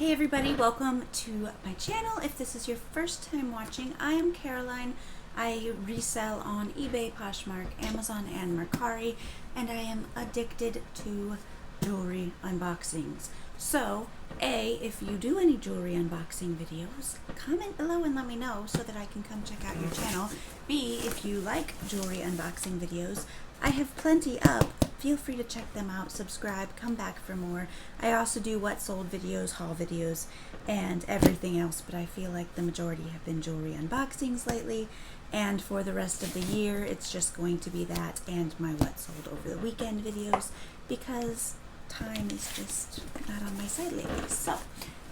Hey everybody, welcome to my channel. If this is your first time watching, I am Caroline. I resell on eBay, Poshmark, Amazon, and Mercari, and I am addicted to jewelry unboxings. So, A, if you do any jewelry unboxing videos, comment below and let me know so that I can come check out your channel. B, if you like jewelry unboxing videos, I have plenty up. Feel free to check them out, subscribe, come back for more. I also do what sold videos, haul videos, and everything else, but I feel like the majority have been jewelry unboxings lately. And for the rest of the year, it's just going to be that and my what sold over the weekend videos because time is just not on my side lately. So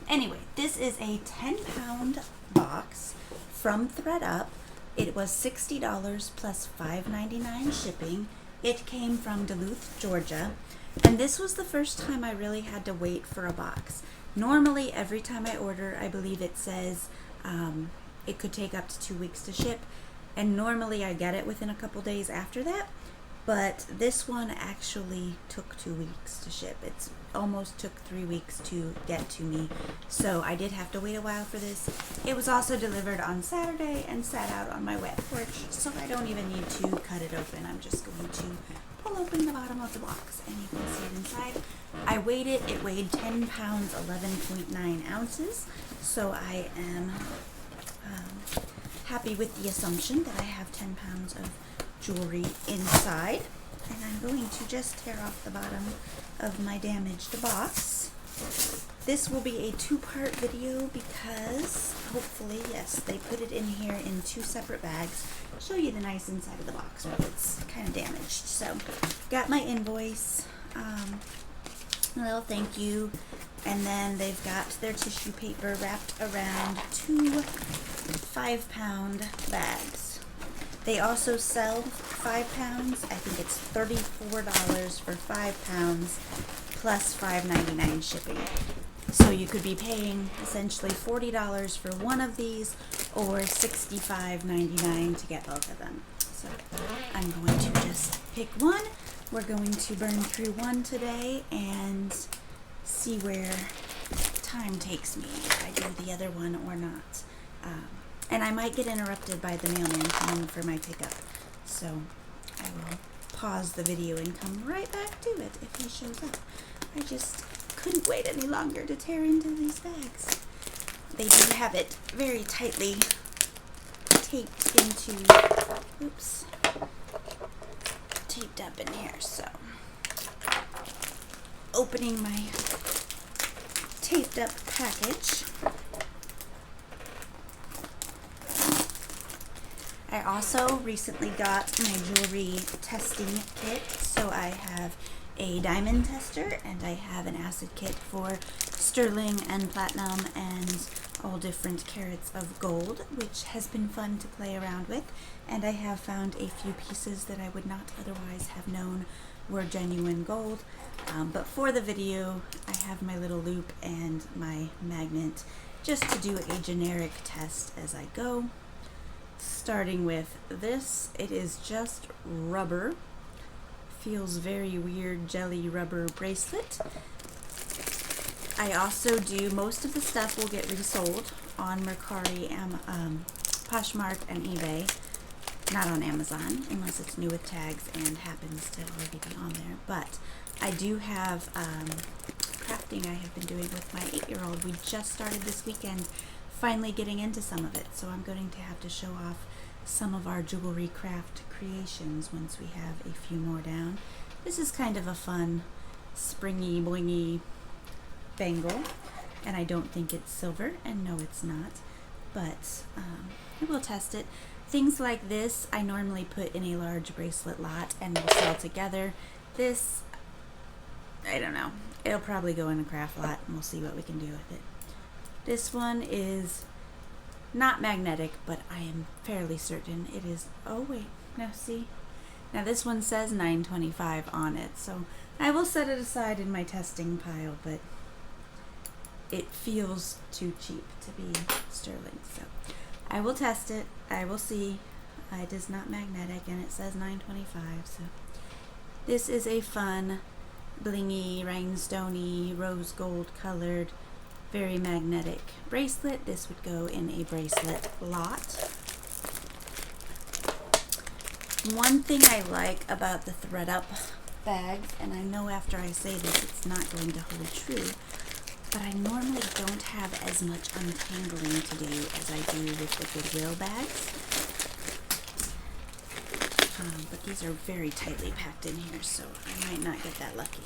anyway, this is a 10-pound box from ThredUp. It was $60 plus $5.99 shipping. It came from Duluth, Georgia, and this was the first time I really had to wait for a box. Normally, every time I order, I believe it says it could take up to 2 weeks to ship, and normally I get it within a couple days after that, but this one actually took 2 weeks to ship. It almost took 3 weeks to get to me, so I did have to wait a while for this. It was also delivered on Saturday and sat out on my wet porch, so I don't even need to cut it open. I'm just going to pull open the bottom of the box and you can see it inside. I weighed it. It weighed 10 pounds, 11.9 ounces, so I am happy with the assumption that I have 10 pounds of jewelry inside. And I'm going to just tear off the bottom of my damaged box. This will be a two-part video because hopefully, yes, they put it in here in two separate bags. I'll show you the nice inside of the box, but it's kind of damaged. So, got my invoice, a little thank you, and then they've got their tissue paper wrapped around two 5-pound bags. They also sell 5 pounds. I think it's $34 for 5 pounds plus $5.99 shipping. So you could be paying essentially $40 for one of these or $65.99 to get both of them. So I'm going to just pick one. We're going to burn through one today and see where time takes me, if I do the other one or not. And I might get interrupted by the mailman coming for my pickup. So I will pause the video and come right back to it if he shows up. I just couldn't wait any longer to tear into these bags. They do have it very tightly taped into, oops, taped up in here. So opening my taped up package. I also recently got my jewelry testing kit, so I have a diamond tester and I have an acid kit for sterling and platinum and all different carats of gold, which has been fun to play around with, and I have found a few pieces that I would not otherwise have known were genuine gold, but for the video I have my little loop and my magnet just to do a generic test as I go. Starting with this, it is just rubber. Feels very weird, jelly rubber bracelet. I also do, most of the stuff will get resold on Mercari, Poshmark, and eBay. Not on Amazon, unless it's new with tags and happens to already be on there. But I do have crafting I have been doing with my 8-year-old. We just started this weekend finally getting into some of it, so I'm going to have to show off some of our jewelry craft creations once we have a few more down. This is kind of a fun springy blingy bangle, and I don't think it's silver, and no it's not, but I will test it. Things like this I normally put in a large bracelet lot and will sell together. This, I don't know, it'll probably go in a craft lot and we'll see what we can do with it. This one is not magnetic, but I am fairly certain it is. Oh wait, now see? Now this one says 925 on it, so I will set it aside in my testing pile, but it feels too cheap to be sterling, so I will test it. I will see. It is not magnetic and it says 925, so this is a fun, blingy, rhinestoney, rose gold colored, very magnetic bracelet. This would go in a bracelet lot. One thing I like about the ThredUp bags, and I know after I say this it's not going to hold true, but I normally don't have as much untangling to do as I do with the Goodwill bags. But these are very tightly packed in here, so I might not get that lucky.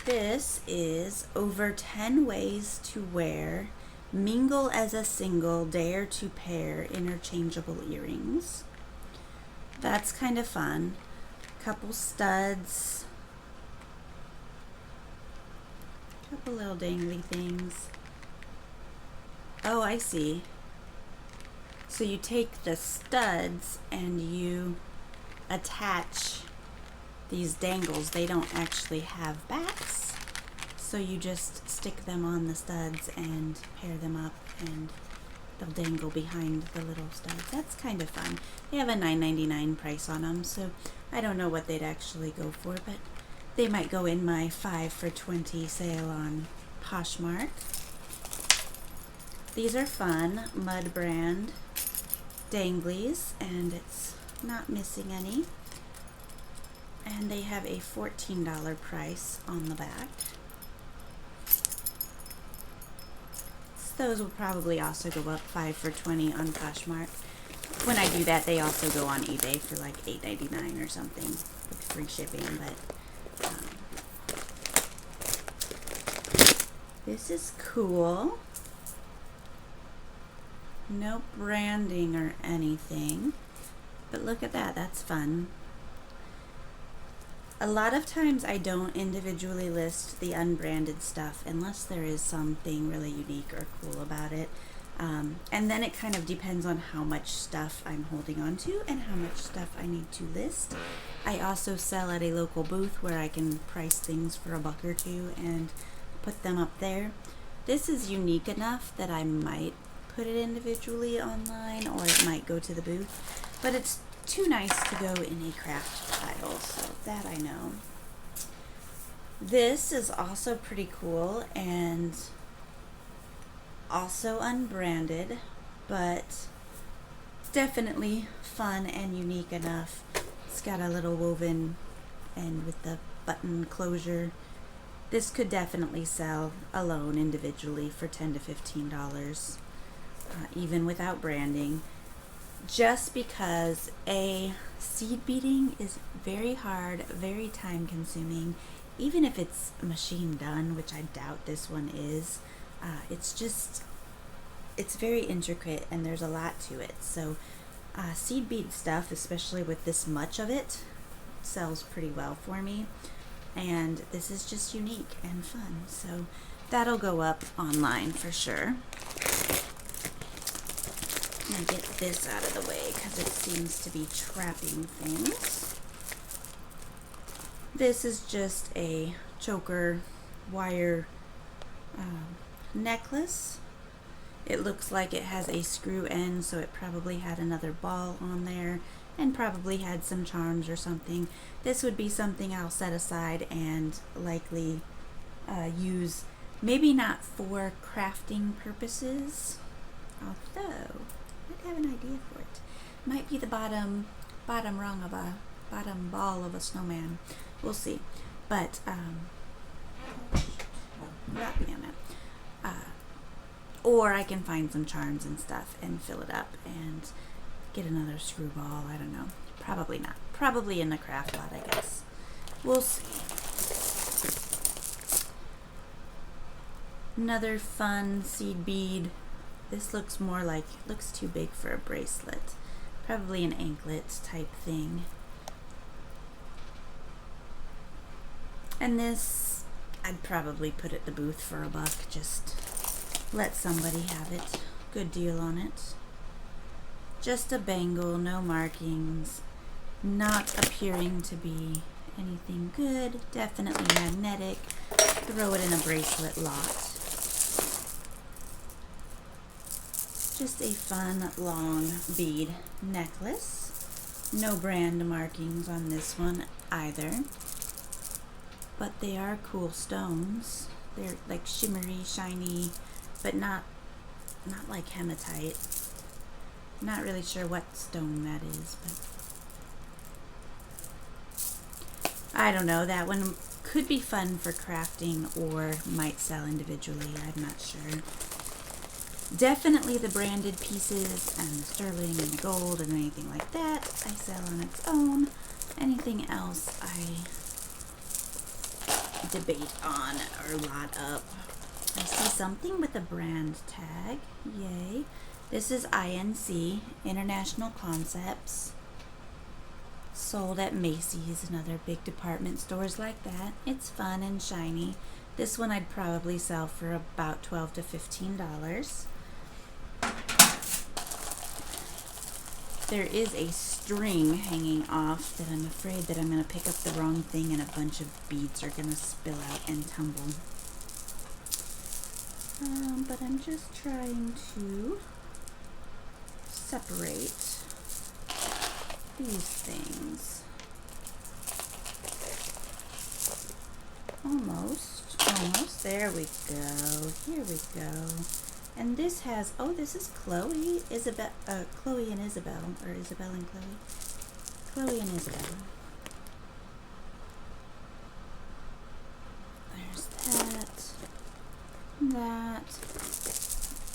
This is over 10 ways to wear, mingle as a single, dare to pair interchangeable earrings. That's kind of fun. Couple studs, couple little dangly things. Oh, I see. So you take the studs and you attach these dangles. They don't actually have backs, so you just stick them on the studs and pair them up, and they'll dangle behind the little studs. That's kind of fun. They have a $9.99 price on them, so I don't know what they'd actually go for, but they might go in my 5 for $20 sale on Poshmark. These are fun, Mud brand danglies, and it's not missing any. And they have a $14 price on the back. Those will probably also go up 5 for $20 on Poshmark. When I do that, they also go on eBay for like $8.99 or something with free shipping. But this is cool. No branding or anything, but look at that. That's fun. A lot of times I don't individually list the unbranded stuff unless there is something really unique or cool about it. And then it kind of depends on how much stuff I'm holding on to and how much stuff I need to list. I also sell at a local booth where I can price things for $1 or $2 and put them up there. This is unique enough that I might put it individually online, or it might go to the booth, but it's too nice to go in a craft pile, so that I know. This is also pretty cool and also unbranded, but definitely fun and unique enough. It's got a little woven end with the button closure. This could definitely sell alone individually for $10 to $15, even without branding. Just because seed beading is very hard, very time consuming, even if it's machine done, which I doubt this one is. It's very intricate and there's a lot to it. So seed bead stuff, especially with this much of it, sells pretty well for me. And this is just unique and fun. So that'll go up online for sure. I'm going to get this out of the way because it seems to be trapping things. This is just a choker wire necklace. It looks like it has a screw end, so it probably had another ball on there and probably had some charms or something. This would be something I'll set aside and likely use, maybe not for crafting purposes, although I have an idea for it. Might be the bottom rung of a bottom ball of a snowman. We'll see. But or I can find some charms and stuff and fill it up and get another screwball. I don't know. Probably not. Probably in the craft lot, I guess. We'll see. Another fun seed bead. This looks looks too big for a bracelet. Probably an anklet type thing. And this, I'd probably put at the booth for $1. Just let somebody have it. Good deal on it. Just a bangle, no markings. Not appearing to be anything good. Definitely magnetic. Throw it in a bracelet lot. Just a fun long bead necklace. No brand markings on this one either, but they are cool stones. They're like shimmery, shiny, but not like hematite. Not really sure what stone that is, but I don't know. That one could be fun for crafting or might sell individually. I'm not sure. Definitely the branded pieces and the sterling and the gold and anything like that I sell on its own. Anything else I debate on or lot up. I see something with a brand tag. Yay. This is INC, International Concepts. Sold at Macy's and other big department stores like that. It's fun and shiny. This one I'd probably sell for about $12 to $15. There is a string hanging off that I'm afraid that I'm going to pick up the wrong thing and a bunch of beads are going to spill out and tumble. But I'm just trying to separate these things. Almost. There we go. Here we go. And this has, oh, this is Chloe and Isabel, or Isabel and Chloe. Chloe and Isabel. There's that.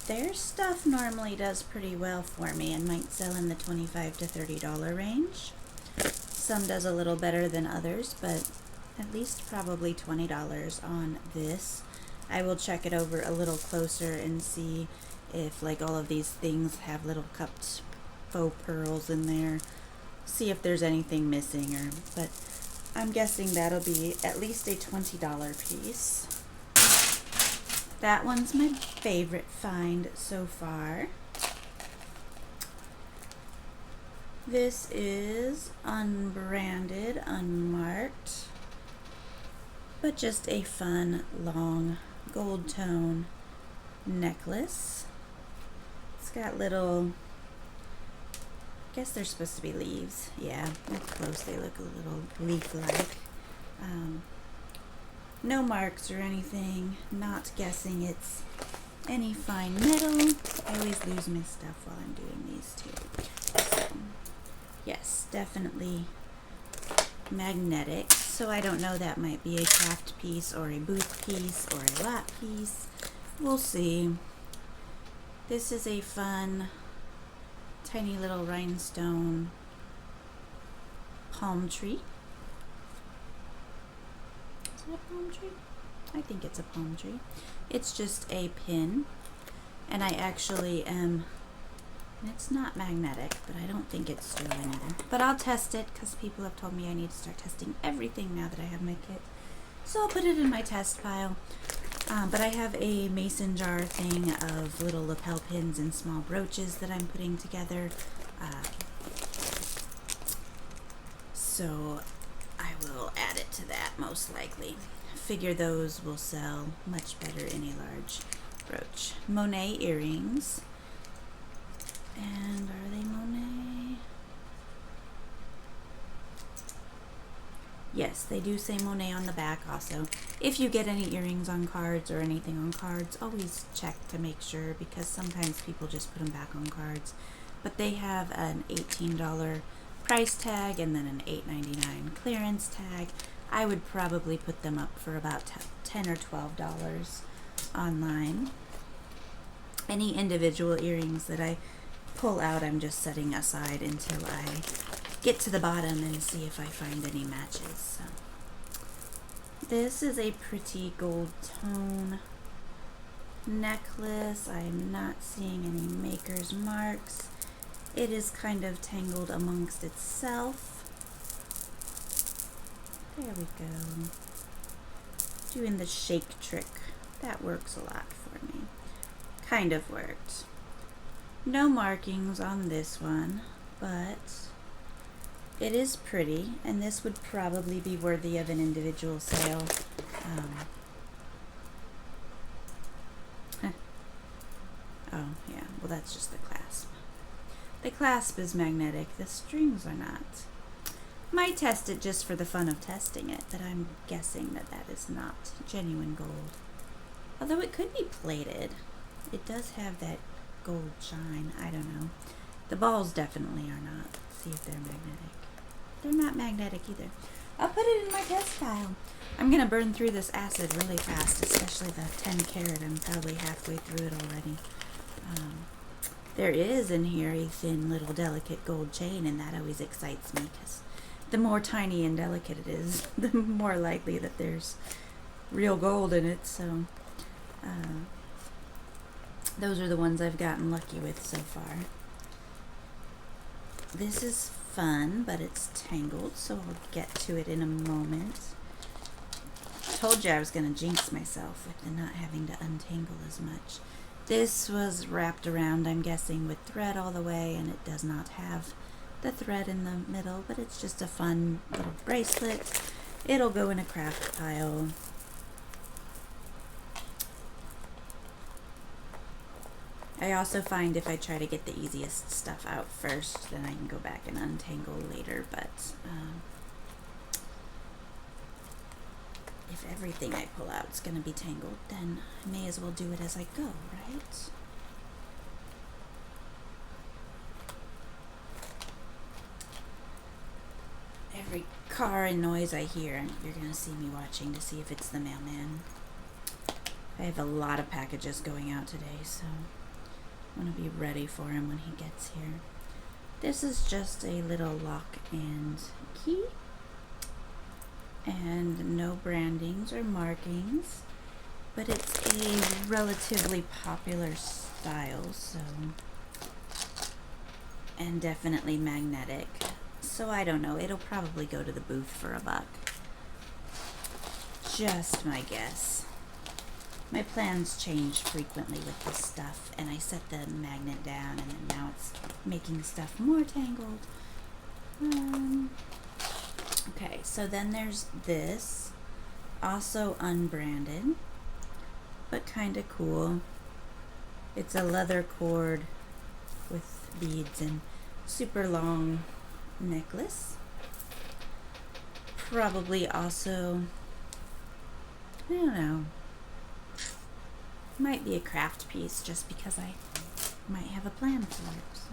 Their stuff normally does pretty well for me and might sell in the $25 to $30 range. Some does a little better than others, but at least probably $20 on this. I will check it over a little closer and see if like all of these things have little cupped faux pearls in there. See if there's anything missing, but I'm guessing that'll be at least a $20 piece. That one's my favorite find so far. This is unbranded, unmarked, but just a fun long gold tone necklace. It's got little, I guess they're supposed to be leaves. Yeah, up close they look a little leaf-like. No marks or anything. Not guessing it's any fine metal. I always lose my stuff while I'm doing these too. So, yes, definitely magnetic. So I don't know, that might be a craft piece or a booth piece or a lot piece. We'll see. This is a fun, tiny little rhinestone palm tree. Is it a palm tree? I think it's a palm tree. It's just a pin, and I actually am, it's not magnetic, but I don't think it's sterling either. But I'll test it because people have told me I need to start testing everything now that I have my kit. So I'll put it in my test pile. But I have a mason jar thing of little lapel pins and small brooches that I'm putting together. So I will add it to that most likely. Figure those will sell much better in a large brooch. Monet earrings. And are they Monet? Yes, they do say Monet on the back also. If you get any earrings on cards or anything on cards, always check to make sure, because sometimes people just put them back on cards. But they have an $18 price tag and then an $8.99 clearance tag. I would probably put them up for about $10 or $12 online. Any individual earrings that I pull out, I'm just setting aside until I get to the bottom and see if I find any matches. So, this is a pretty gold tone necklace. I'm not seeing any maker's marks. It is kind of tangled amongst itself. There we go. Doing the shake trick. That works a lot for me. Kind of worked. No markings on this one, but it is pretty, and this would probably be worthy of an individual sale. Oh, yeah, well, that's just the clasp. The clasp is magnetic, the strings are not. Might test it just for the fun of testing it, but I'm guessing that that is not genuine gold. Although it could be plated. It does have that gold shine. I don't know. The balls definitely are not. Let's see if they're magnetic. They're not magnetic either. I'll put it in my test pile. I'm going to burn through this acid really fast, especially the 10 karat. I'm probably halfway through it already. There is in here a thin little delicate gold chain, and that always excites me because the more tiny and delicate it is, the more likely that there's real gold in it. So those are the ones I've gotten lucky with so far. This is fun, but it's tangled, so I'll get to it in a moment. Told you I was going to jinx myself with the not having to untangle as much. This was wrapped around, I'm guessing, with thread all the way, and it does not have the thread in the middle, but it's just a fun little bracelet. It'll go in a craft pile. I also find if I try to get the easiest stuff out first, then I can go back and untangle later, but if everything I pull out is going to be tangled, then I may as well do it as I go, right? Every car and noise I hear, you're going to see me watching to see if it's the mailman. I have a lot of packages going out today, so I want to be ready for him when he gets here. This is just a little lock and key, and no brandings or markings, but it's a relatively popular style, so, and definitely magnetic. So I don't know, it'll probably go to the booth for $1. Just my guess. My plans change frequently with this stuff, and I set the magnet down, and then now it's making stuff more tangled. Okay, so then there's this, also unbranded, but kind of cool. It's a leather cord with beads and super long necklace. Probably also, I don't know, might be a craft piece just because I might have a plan for it. So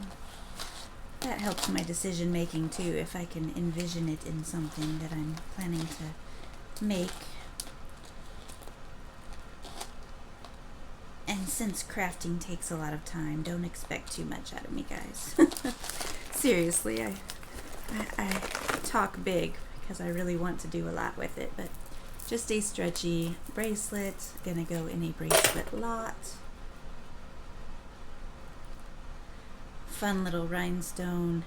that helps my decision making too, if I can envision it in something that I'm planning to make. And since crafting takes a lot of time, don't expect too much out of me, guys. Seriously, I talk big because I really want to do a lot with it, but just a stretchy bracelet, gonna go in a bracelet lot. Fun little rhinestone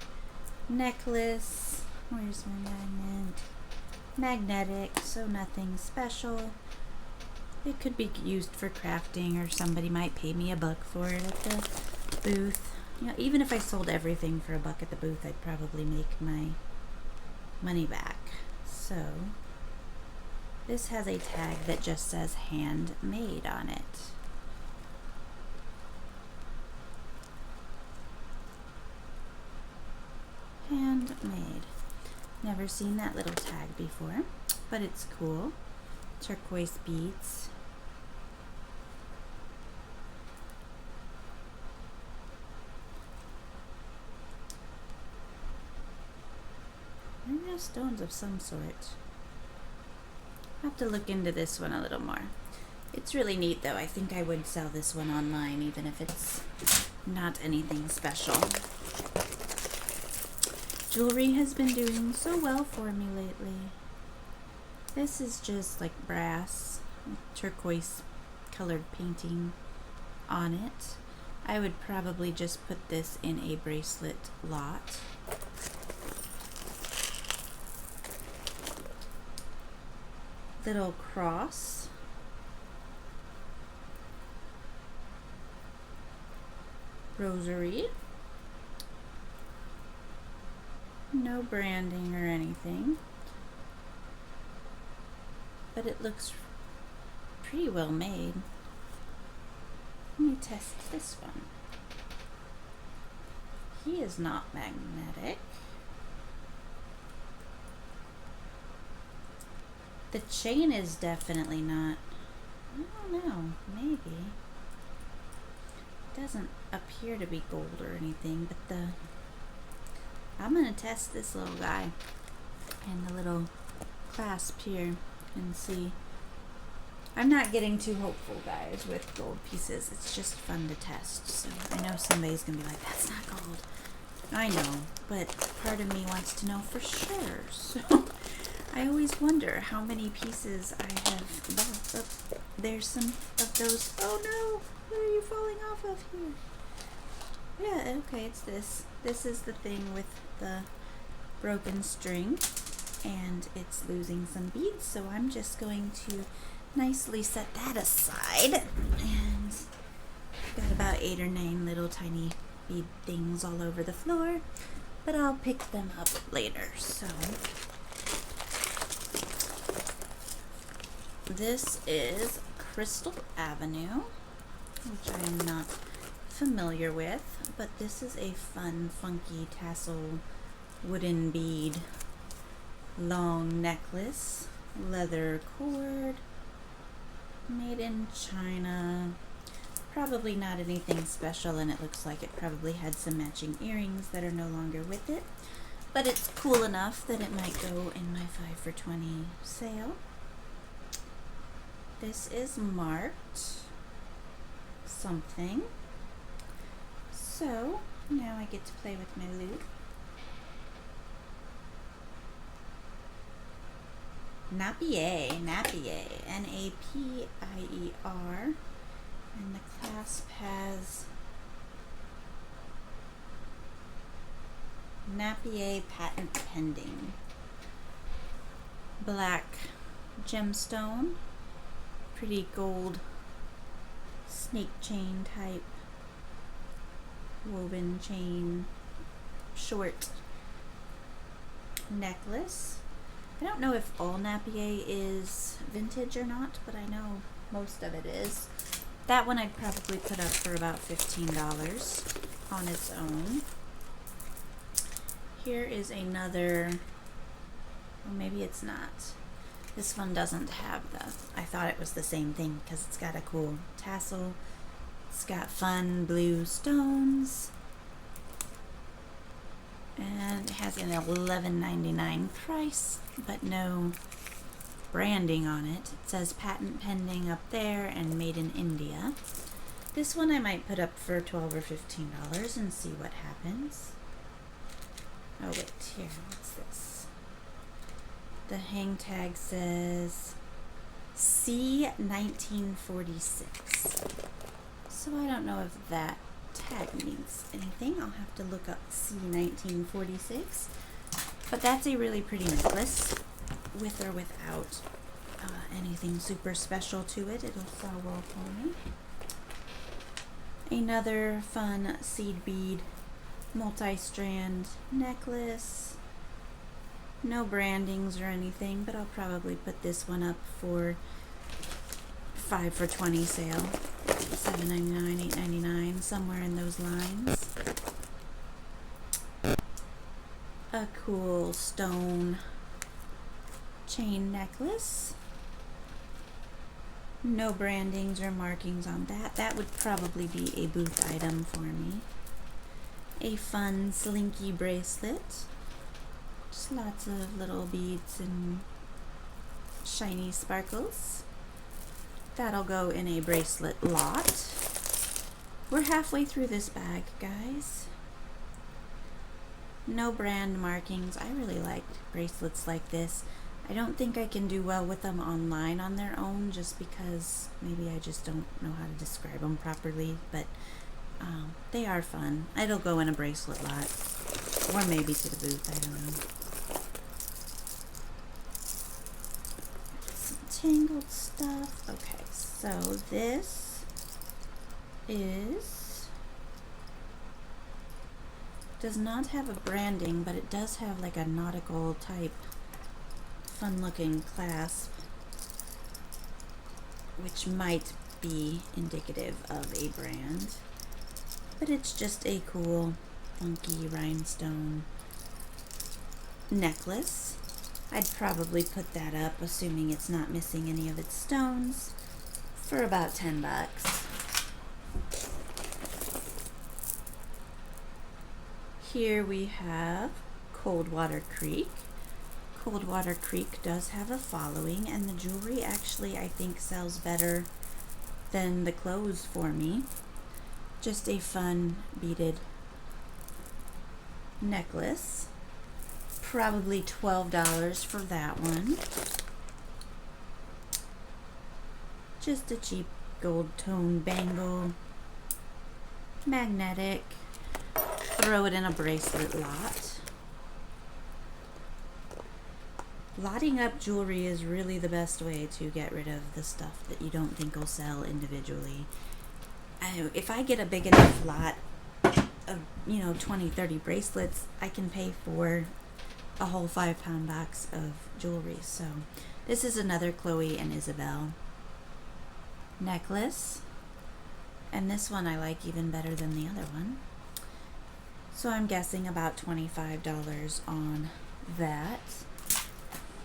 necklace. Where's my magnet? Magnetic, so nothing special. It could be used for crafting, or somebody might pay me $1 for it at the booth. You know, even if I sold everything for $1 at the booth, I'd probably make my money back. So this has a tag that just says handmade on it. Handmade. Never seen that little tag before, but it's cool. Turquoise beads. They're stones of some sort. I'll have to look into this one a little more. It's really neat though. I think I would sell this one online even if it's not anything special. Jewelry has been doing so well for me lately. This is just like brass, turquoise colored painting on it. I would probably just put this in a bracelet lot. Little cross. Rosary. No branding or anything, but it looks pretty well made. Let me test this one. He is not magnetic. The chain is definitely not I don't know, maybe. It doesn't appear to be gold or anything, but I'm gonna test this little guy and the little clasp here and see. I'm not getting too hopeful, guys, with gold pieces. It's just fun to test. So I know somebody's gonna be like, that's not gold. I know, but part of me wants to know for sure. So I always wonder how many pieces I have bought. Oh, there's some of those. Oh no, where are you falling off of here? Yeah, okay, it's this. This is the thing with the broken string, and it's losing some beads, so I'm just going to nicely set that aside. And got about 8 or 9 little tiny bead things all over the floor, but I'll pick them up later. So this is Crystal Avenue, which I am not familiar with, but this is a fun, funky tassel wooden bead long necklace, leather cord, made in China. Probably not anything special, and it looks like it probably had some matching earrings that are no longer with it, but it's cool enough that it might go in my 5 for $20 sale. This is marked something. So now I get to play with my loop. Napier, Napier, and the clasp has Napier patent pending. Black gemstone, pretty gold snake chain type woven chain short necklace. I don't know if all Napier is vintage or not, but I know most of it is. That one I'd probably put up for about $15 on its own. Here is another, well, maybe it's not. This one doesn't have the, I thought it was the same thing because it's got a cool tassel. It's got fun blue stones. And it has an $11.99 price, but no branding on it. It says patent pending up there and made in India. This one I might put up for $12 or $15 and see what happens. Oh wait, here, what's this? The hang tag says C1946. So I don't know if that tag means anything. I'll have to look up C1946. But that's a really pretty necklace, with or without anything super special to it. It'll sell well for me. Another fun seed bead multi-strand necklace. No brandings or anything, but I'll probably put this one up for 5 for $20 sale. $7.99, $8.99, somewhere in those lines. A cool stone chain necklace. No brandings or markings on that. That would probably be a booth item for me. A fun slinky bracelet. Just lots of little beads and shiny sparkles. That'll go in a bracelet lot. We're halfway through this bag, guys. No brand markings. I really like bracelets like this. I don't think I can do well with them online on their own, just because maybe I just don't know how to describe them properly, but they are fun. It'll go in a bracelet lot, or maybe to the booth, I don't know. Some tangled stuff. Okay, so this does not have a branding, but it does have like a nautical type fun looking clasp, which might be indicative of a brand, but it's just a cool funky rhinestone necklace. I'd probably put that up, assuming it's not missing any of its stones, for about 10 bucks. Here we have Coldwater Creek. Coldwater Creek does have a following, and the jewelry actually I think sells better than the clothes for me. Just a fun beaded necklace. Probably $12 for that one. Just a cheap gold tone bangle. Magnetic. Throw it in a bracelet lot. Lotting up jewelry is really the best way to get rid of the stuff that you don't think will sell individually. If I get a big enough lot of, 20, 30 bracelets, I can pay for a whole 5-pound box of jewelry. So this is another Chloe and Isabel necklace. And this one I like even better than the other one. So I'm guessing about $25 on that.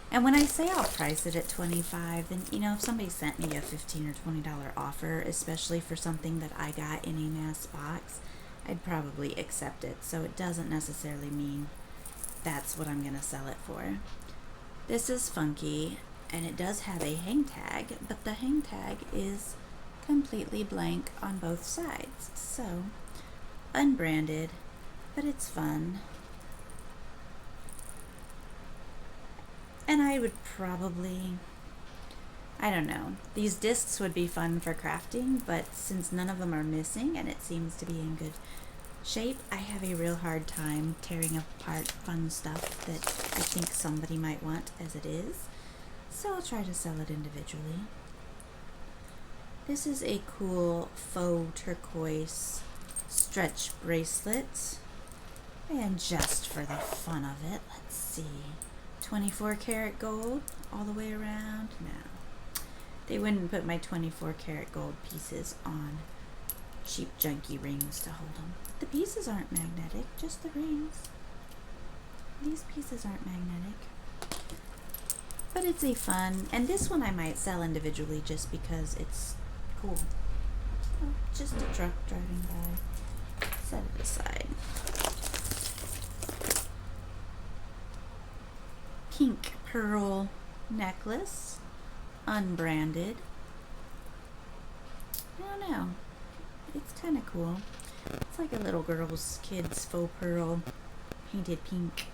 And when I say I'll price it at $25, then, if somebody sent me a $15 or $20 offer, especially for something that I got in a mass box, I'd probably accept it. So it doesn't necessarily mean that's what I'm going to sell it for. This is funky, and it does have a hang tag, but the hang tag is completely blank on both sides. So, unbranded, but it's fun. And I would probably, I don't know, these discs would be fun for crafting, but since none of them are missing and it seems to be in good shape, I have a real hard time tearing apart fun stuff that I think somebody might want as it is. So I'll try to sell it individually. This is a cool faux turquoise stretch bracelet. And just for the fun of it, let's see. 24 karat gold all the way around? No. They wouldn't put my 24 karat gold pieces on cheap junky rings to hold them. The pieces aren't magnetic, just the rings. These pieces aren't magnetic. But it's a fun, and this one I might sell individually just because it's cool. Oh, just a truck driving by. Set it aside. Pink pearl necklace, unbranded. I don't know. It's kind of cool. It's like a little girl's kid's faux pearl, painted pink.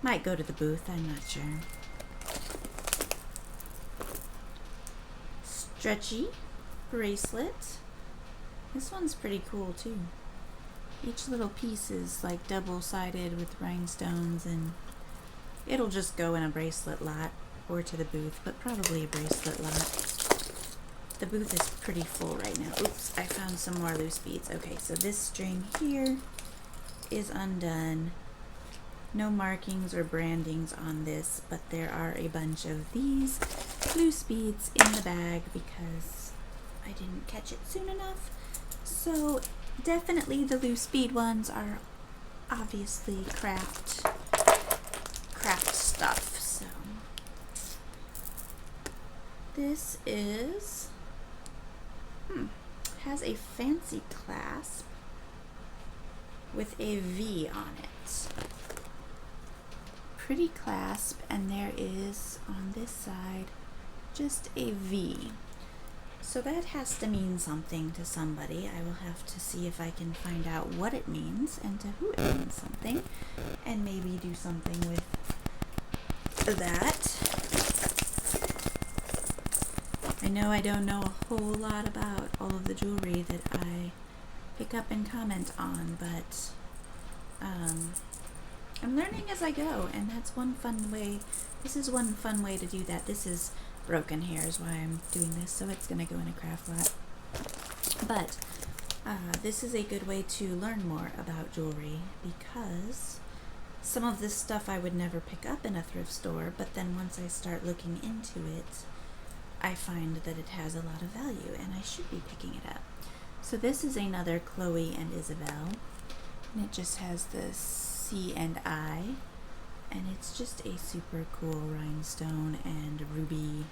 Might go to the booth, I'm not sure. Stretchy bracelet. This one's pretty cool too. Each little piece is like double-sided with rhinestones, and it'll just go in a bracelet lot or to the booth, but probably a bracelet lot. The booth is pretty full right now. Oops, I found some more loose beads. Okay, so this string here is undone. No markings or brandings on this, but there are a bunch of these loose beads in the bag because I didn't catch it soon enough. So definitely the loose bead ones are obviously craft stuff. So this is has a fancy clasp with a V on it. Pretty clasp, and there is on this side just a V. So that has to mean something to somebody. I will have to see if I can find out what it means and to who it means something, and maybe do something with that. I know I don't know a whole lot about all of the jewelry that I pick up and comment on, but I'm learning as I go, and that's one fun way. This is one fun way to do that. This is broken hair is why I'm doing this, so it's going to go in a craft lot. But this is a good way to learn more about jewelry, because some of this stuff I would never pick up in a thrift store, but then once I start looking into it, I find that it has a lot of value, and I should be picking it up. So this is another Chloe and Isabel, and it just has the C and I, and it's just a super cool rhinestone and ruby,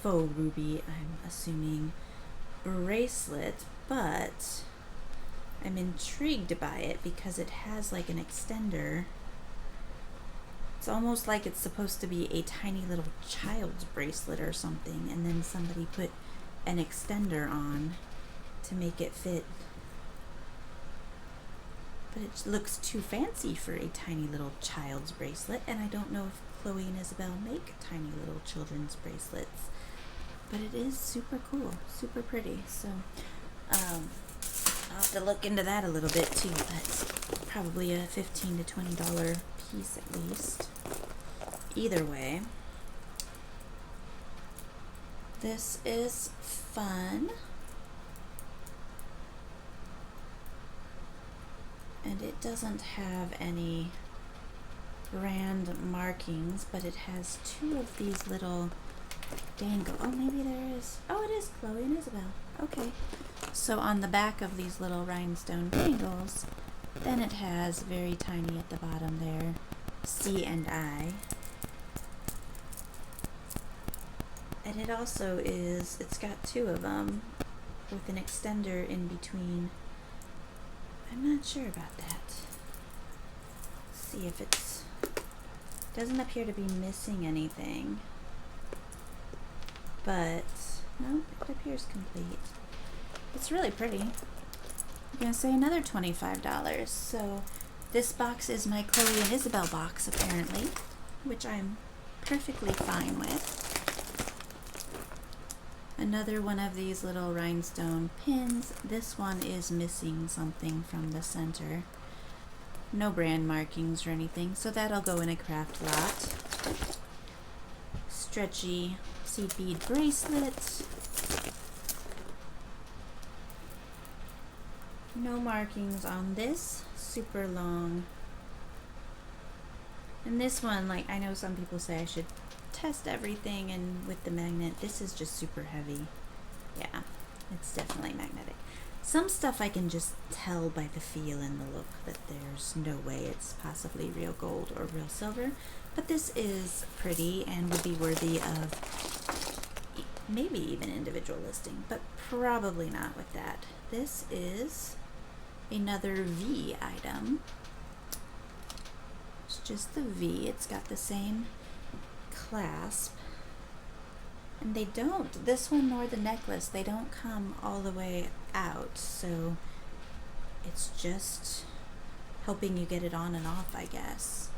faux ruby, I'm assuming, bracelet, but I'm intrigued by it because it has like an extender. It's almost like it's supposed to be a tiny little child's bracelet or something, and then somebody put an extender on to make it fit. But it looks too fancy for a tiny little child's bracelet, and I don't know if Chloe and Isabel make tiny little children's bracelets. But it is super cool, super pretty. So I'll have to look into that a little bit too. That's probably a $15 to $20 piece at least. Either way, this is fun. And it doesn't have any brand markings, but it has two of these little dangle. Oh, maybe there is. Oh, it is Chloe and Isabel. Okay. So on the back of these little rhinestone dangles, then it has very tiny at the bottom there, C and I. And it also is, it's got two of them with an extender in between. I'm not sure about that. Let's see if it's, doesn't appear to be missing anything. But, no, it appears complete. It's really pretty. I'm going to say another $25. So this box is my Chloe and Isabel box, apparently, which I'm perfectly fine with. Another one of these little rhinestone pins. This one is missing something from the center. No brand markings or anything, so that'll go in a craft lot. Stretchy seed bead bracelet. No markings on this. Super long. And this one, like, I know some people say I should test everything, and with the magnet, this is just super heavy. Yeah, it's definitely magnetic. Some stuff I can just tell by the feel and the look that there's no way it's possibly real gold or real silver, but this is pretty and would be worthy of maybe even individual listing, but probably not with that. This is another V item. It's just the V. It's got the same clasp, and they don't, this one nor the necklace, they don't come all the way out, so it's just helping you get it on and off, I guess.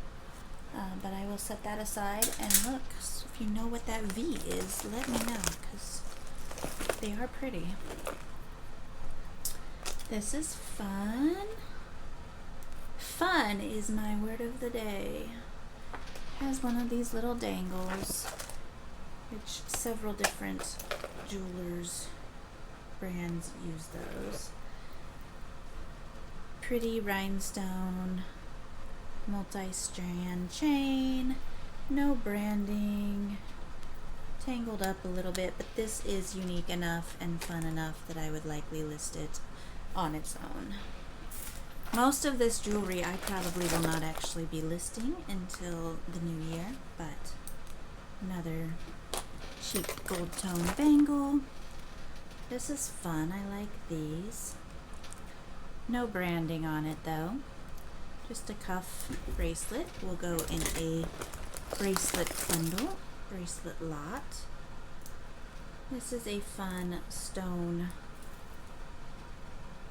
But I will set that aside and look. So if you know what that V is, let me know, because they are pretty. This is fun. Fun is my word of the day. Has one of these little dangles, which several different jewelers brands use those. Pretty rhinestone multi-strand chain, no branding, tangled up a little bit, but this is unique enough and fun enough that I would likely list it on its own. Most of this jewelry I probably will not actually be listing until the new year, but another cheap gold tone bangle. This is fun. I like these. No branding on it though. Just a cuff bracelet. Will go in a bracelet bundle, bracelet lot. This is a fun stone.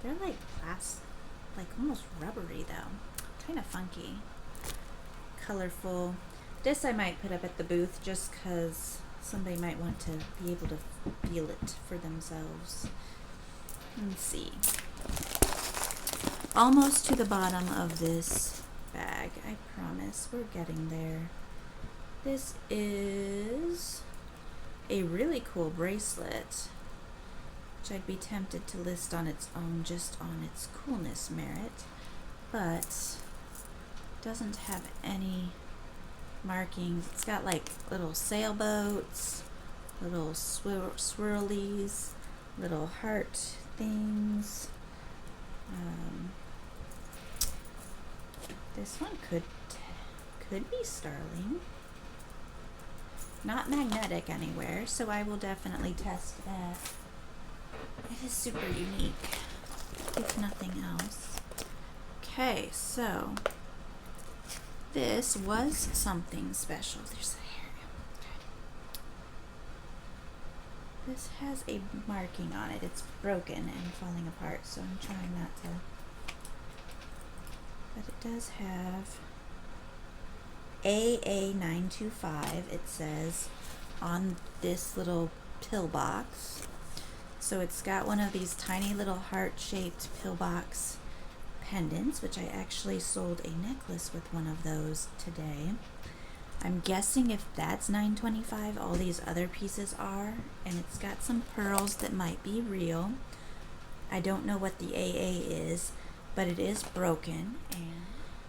They're like plastic. Like almost rubbery though, kind of funky, colorful. This I might put up at the booth just because somebody might want to be able to feel it for themselves. Let's see. Almost to the bottom of this bag, I promise. We're getting there. This is a really cool bracelet, which I'd be tempted to list on its own just on its coolness merit, but doesn't have any markings. It's got like little sailboats, little swirlies, little heart things. This one could be sterling. Not magnetic anywhere, so I will definitely test that. It is super unique, if nothing else. Okay, so this was something special. There's the hair. Okay. This has a marking on it. It's broken and falling apart, so I'm trying not to. But it does have AA925, it says, on this little pill box. So it's got one of these tiny little heart-shaped pillbox pendants, which I actually sold a necklace with one of those today. I'm guessing if that's $9.25, all these other pieces are, and it's got some pearls that might be real. I don't know what the AA is, but it is broken. And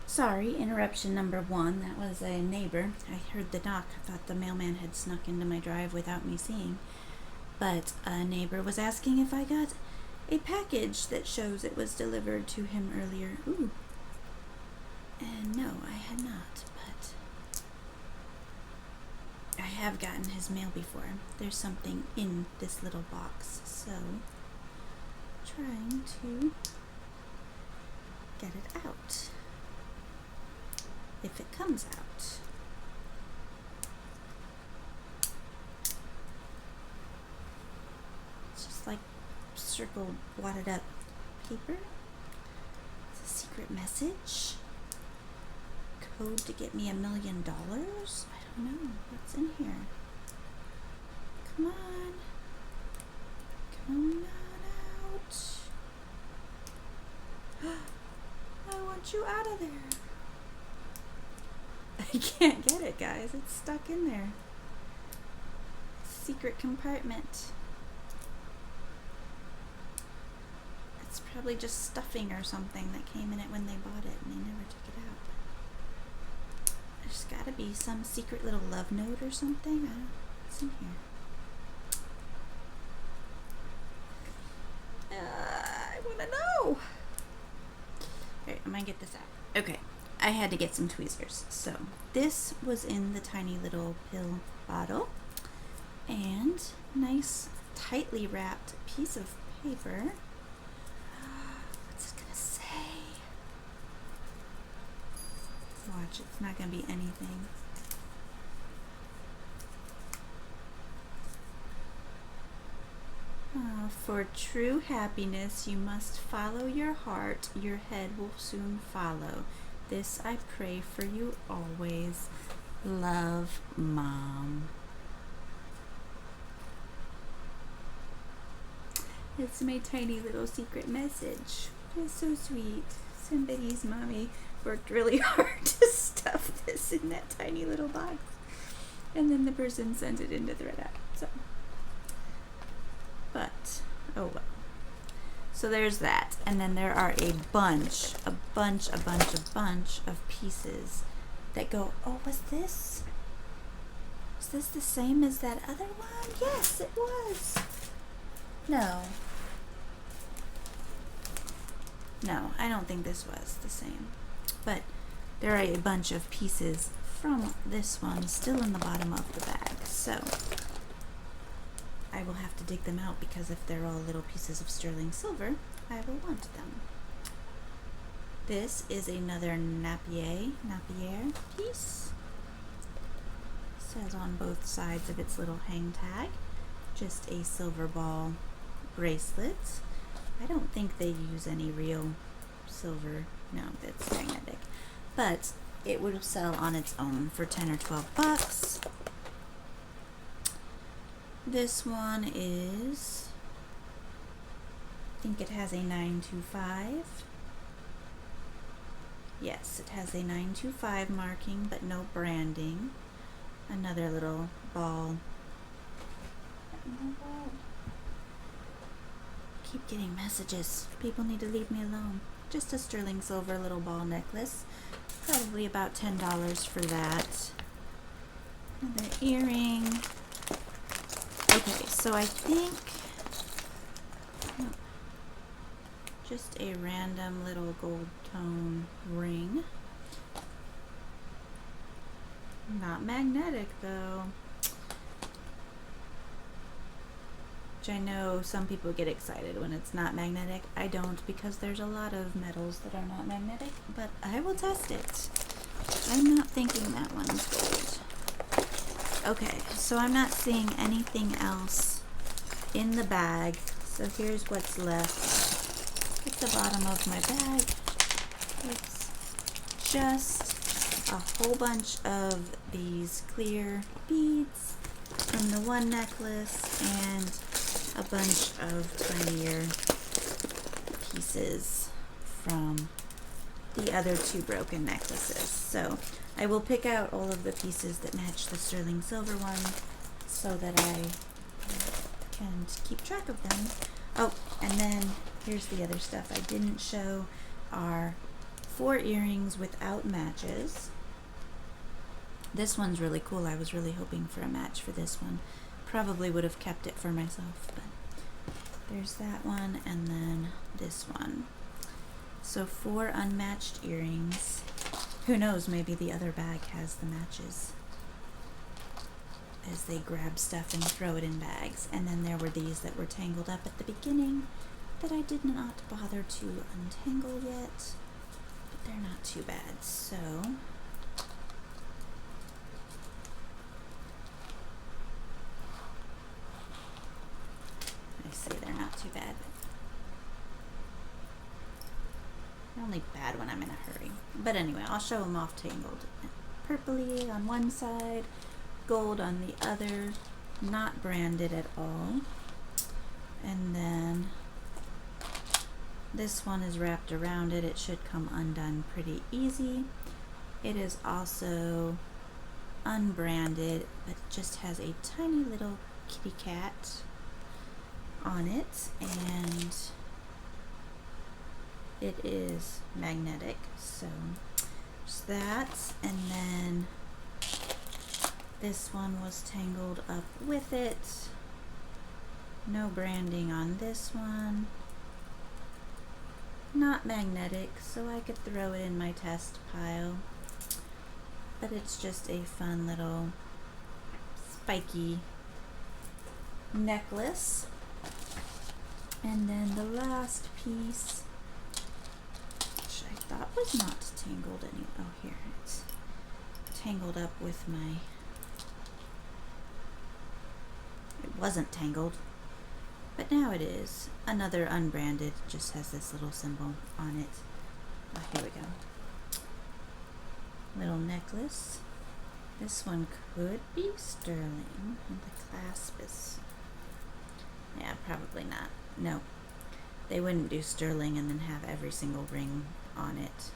sorry, interruption number one. That was a neighbor. I heard the knock. I thought the mailman had snuck into my drive without me seeing. But a neighbor was asking if I got a package that shows it was delivered to him earlier. Ooh. And no, I had not, but I have gotten his mail before. There's something in this little box, so trying to get it out. If it comes out. It's just like circled, wadded up paper. It's a secret message. Code to get me $1 million? I don't know. What's in here? Come on. Come on out. I want you out of there. I can't get it, guys. It's stuck in there. Secret compartment. It's probably just stuffing or something that came in it when they bought it and they never took it out. There's gotta be some secret little love note or something. I don't know what's in here. I wanna know. Alright, I'm gonna get this out. Okay. I had to get some tweezers. So this was in the tiny little pill bottle, and nice tightly wrapped piece of paper. What's it gonna say? Watch, it's not gonna be anything. For true happiness, you must follow your heart. Your head will soon follow. This I pray for you always. Love, Mom. It's my tiny little secret message. It's so sweet. Somebody's mommy worked really hard to stuff this in that tiny little box. And then the person sent it into ThredUp. So, but, oh well. So there's that, and then there are a bunch of pieces that go, oh, was this the same as that other one? Yes, it was. No, I don't think this was the same, but there are a bunch of pieces from this one still in the bottom of the bag, so I will have to dig them out because if they're all little pieces of sterling silver, I will want them. This is another Napier piece. It says on both sides of its little hang tag, just a silver ball bracelet. I don't think they use any real silver. No, that's magnetic. But it would sell on its own for 10 or 12 bucks. This one is, I think it has a 925. Yes, it has a 925 marking, but no branding. Another little ball. Keep getting messages. People need to leave me alone. Just a sterling silver little ball necklace. Probably about $10 for that. Another earring. Okay, so I think just a random little gold tone ring. Not magnetic though. which I know some people get excited when it's not magnetic. I don't, because there's a lot of metals that are not magnetic, but I will test it. I'm not thinking that one's gold. Okay, so I'm not seeing anything else in the bag, so here's what's left. At the bottom of my bag, it's just a whole bunch of these clear beads from the one necklace and a bunch of tinier pieces from the other two broken necklaces. So I will pick out all of the pieces that match the sterling silver one so that I can keep track of them. Oh, and then here's the other stuff I didn't show are 4 earrings without matches. This one's really cool. I was really hoping for a match for this one. Probably would have kept it for myself, but there's that one and then this one. So 4 unmatched earrings. Who knows, maybe the other bag has the matches as they grab stuff and throw it in bags. And then there were these that were tangled up at the beginning that I did not bother to untangle yet, but they're not too bad. So I say they're not too bad. They're only bad when I'm in a hurry. But anyway, I'll show them off tangled. Purpley on one side, gold on the other, not branded at all. And then this one is wrapped around it. It should come undone pretty easy. It is also unbranded, but it just has a tiny little kitty cat on it, and it is magnetic, so there's that. And then this one was tangled up with it. No branding on this one. Not magnetic, so I could throw it in my test pile. But it's just a fun little spiky necklace. And then the last piece, which I thought was not tangled any. Oh, here, it's tangled up with my. It wasn't tangled, but now it is. Another unbranded, just has this little symbol on it. Oh, here we go. Little necklace. This one could be sterling, and the clasp is. Yeah, probably not. No, they wouldn't do sterling and then have every single ring on it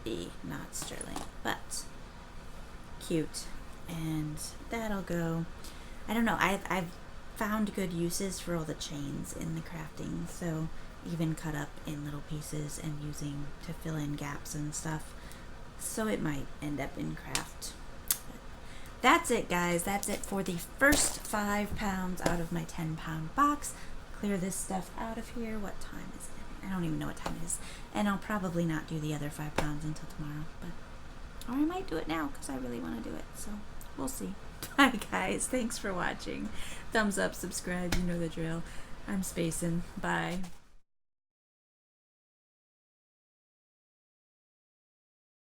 be not sterling, but cute. And that'll go. I don't know, I've found good uses for all the chains in the crafting, so even cut up in little pieces and using to fill in gaps and stuff, so it might end up in craft. That's it, guys. That's it for the first 5 pounds out of my 10-pound box. Clear this stuff out of here. What time is it? I don't even know what time it is. And I'll probably not do the other 5 pounds until tomorrow. Or I might do it now because I really want to do it. So we'll see. Bye, guys. Thanks for watching. Thumbs up, subscribe. You know the drill. I'm spacing. Bye.